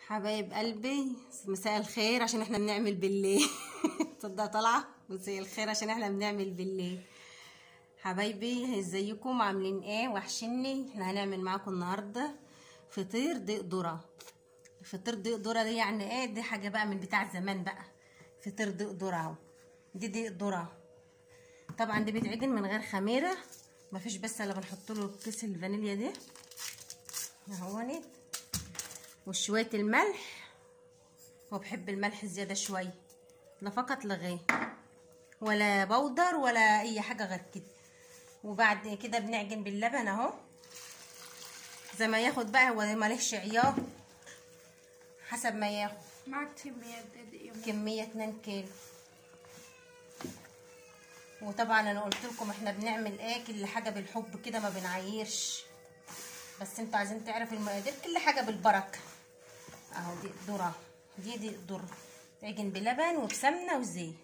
حبايب قلبي، مساء الخير عشان احنا بنعمل بالليل. تصدق طالعه مساء الخير عشان احنا بنعمل بالليل. حبايبي ازيكم عاملين ايه؟ وحشني. احنا هنعمل معاكم النهارده فطير ديق ذره. فطير ديق ذره دي يعني ايه؟ دي حاجه بقى من بتاع زمان بقى. فطير ديق ذره اهو. دي ديق ذره طبعا، دي بيتعجن من غير خميره، مفيش بس الا بنحط له كيس الفانيليا دي اهوني وشويه الملح. هو بحب الملح زياده شويه، لا فقط لا غير، ولا بودر ولا اي حاجه غير كده. وبعد كده بنعجن باللبن اهو زي ما ياخد بقى، هو مالهش عيار، حسب ما ياخد. معك كمية قد ايه؟ كميه 2 كيلو. وطبعا انا قلت لكم احنا بنعمل ايه، كل حاجه بالحب كده، ما بنعيرش، بس انتوا عايزين تعرفوا المقادير، كل حاجه بالبركه اهو. دي ذره، دي ذره تعجن بلبن وبسمنه وزيت،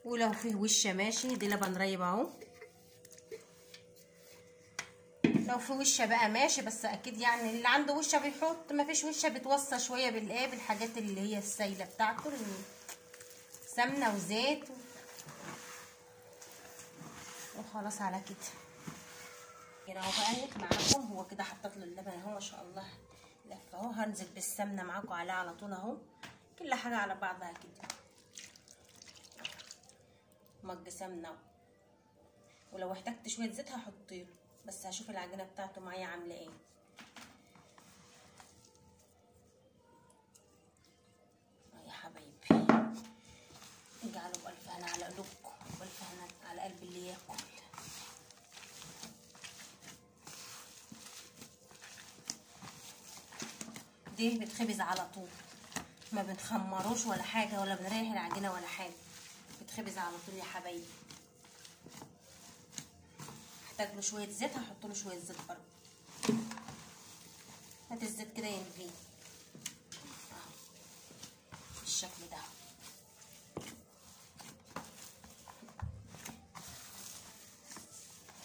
ولو فيه وشه ماشي، دي لبن رايب اهو. لو في وشه بقى ماشي، بس اكيد يعني اللي عنده وشه بيحط، ما فيش وشه بتوصى شويه بالايه، بالحاجات اللي هي السايله بتاعته، سمنه وزيت وخلاص على كده. كده اهو بقلب معاكم، هو كده حطيت له اللبن اهو ما شاء الله لف اهو. هنزل بالسمنه معاكم عليه على طول اهو، كل حاجه على بعضها كده. مج سمنه، ولو احتجت شويه زيت هحطيله، بس هشوف العجينه بتاعته معايا عامله ايه. يا حبايبي اجعلوا بألف هنا على قلوبكم، وبألف هنا على قلب اللي ياكل. دي بتخبز على طول، ما بنخمروش ولا حاجه، ولا بنريح العجينه ولا حاجه، بتخبز على طول يا حبايبي. احتاج له شويه زيت، هحط له شويه زيت برضه. هات الزيت كده ينفيه اهو بالشكل ده.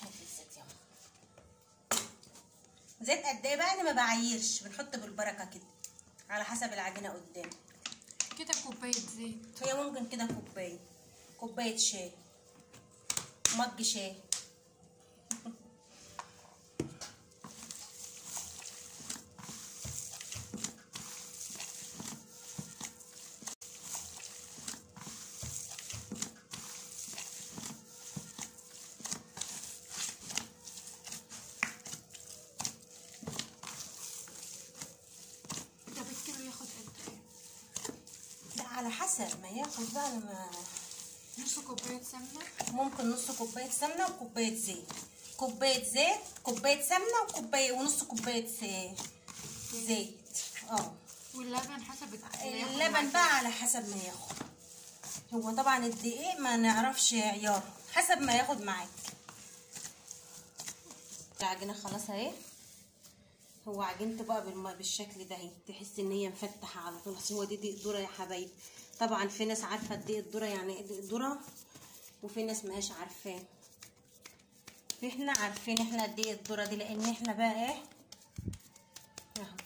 هات الزيت يلا. زيت قد ايه بقى؟ انا ما بعيرش، بنحط بالبركه كده على حسب العجينه قدام. كده كوباية زيت، هي ممكن كده كوبايه شاي، مج شاي. ده بالكيلو ياخد قد ايه؟ لا على حسب ما ياخد بقى. لما نص كوباية سمنة، ممكن نص كوبايه سمنه وكوبايه زيت، كوبايه زيت، كوبايه سمنه، وكوبايه ونص كوبايه زيت اه. واللبن حسب اللبن بقى على حسب ما ياخد. هو طبعا الدقيق ما نعرفش عياره، حسب ما ياخد معاك. العجينه خلاص اهي. هو عجينته بقى بالشكل ده اهي، تحس ان هي مفتحه على طول. هو دي دقيق ذره يا حبايبي. طبعا في ناس عارفه الدقيق الذره يعني ايه دقيق ذره، وفي ناس ماهاش عارفاه. احنا عارفين احنا الدقيق الذره دي، لان احنا بقى ايه اهو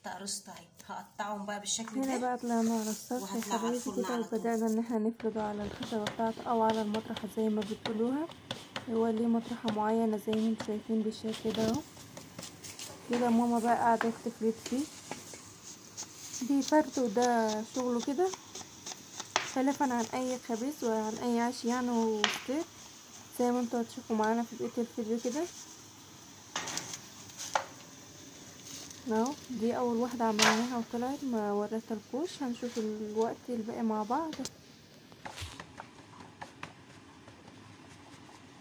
تقرصت اهي. هقطعهم بقى بالشكل ده. هنا بقى طلعنا على السطح يا حبايبي كده، وبدأنا ان احنا نفرده على الخشبة بتاعته او على المطرحة زي ما بتقولوها. هو ليه مطرحة معينة زي ما انتم شايفين بالشكل ده اهو. كده ماما بقى قاعدة تفرد فيه، دي فرد وده شغله كده، خلافا عن اي خبيث وعن اي عيش يعني وستيك، زي ما انتوا هتشوفوا معانا في بقية الفيديو كده اهو. دي اول واحدة عملناها وطلعت، ما وريتلكوش. هنشوف الوقت الباقي مع بعض.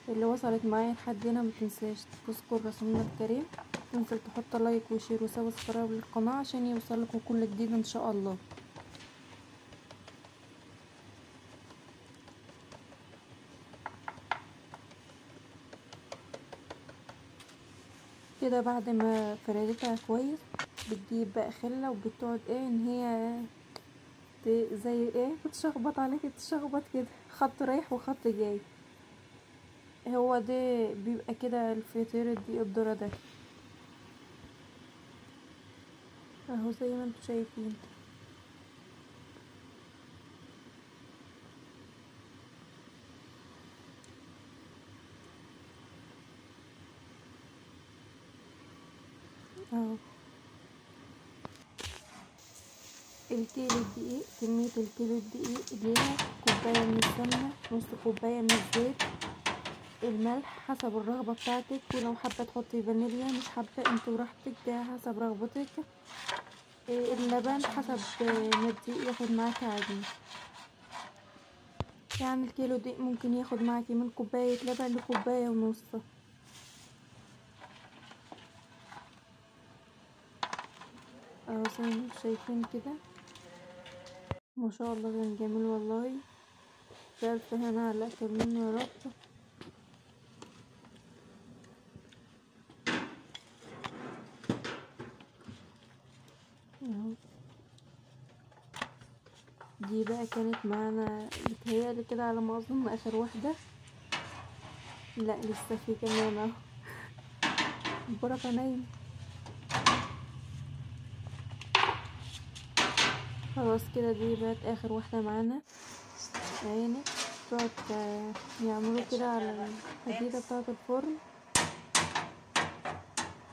اللي وصلت معايا لحد هنا متنساش تذكر رسولنا الكريم، تنزل تحط لايك وشير وسبسكرايب للقناة عشان يوصلكوا كل جديد ان شاء الله. كده بعد ما فردتها كويس، بتجيب بقى خلة وبتقعد ايه ان هي زي ايه بتشخبط عليك، تشخبط كده، خط رايح وخط جاي. هو ده بيبقى كده الفطير الدقيق الذرة ده اهو زي ما انتوا شايفين. اهو الكيلو الدقيق، كمية الكيلو الدقيق ليها كوباية من السمنة، نص كوباية من الزيت، الملح حسب الرغبة بتاعتك، ولو حابة تحطي فانيليا مش حابة انتوا براحتك، ده حسب رغبتك. اللبن حسب ما الدقيق ياخد معاكي عجين، يعني الكيلو دقيق ممكن ياخد معاكي من كوباية لبن لكوباية ونص. اهو زي ما انتوا شايفين كده، ما شاء الله كان جميل والله. بألف هنا على الأكل منه يا رب. اهو دي بقى كانت معانا بتهيألي كده على ما أظن آخر واحدة، لا لسه في كمان اهو. البركة نايمة. خلاص كده دي بقت آخر واحدة معانا. عيني تقعد يعملوا كده على الحديدة بتاعة الفرن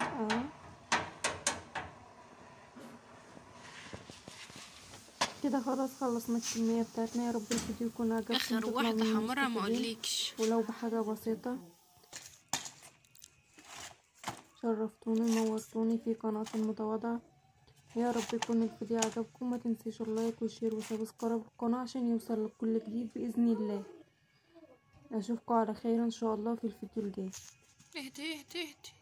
اهو. كده خلاص خلصنا الكمية بتاعتنا. يا رب الفيديو يكون عجبكم، اخر تطلعوا واحدة منه حمرا ما مستفيدين اقولكش. ولو بحاجة بسيطة. شرفتوني ونورتوني في قناة المتواضعة. يا رب يكون الفيديو عجبكم، ما تنسيش اللايك والشير وسبسكرايب القناة عشان يوصل لك كل جديد بإذن الله. اشوفكم على خير ان شاء الله في الفيديو الجاي. اهدي اهدي اهدي،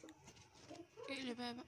اقلب بقى.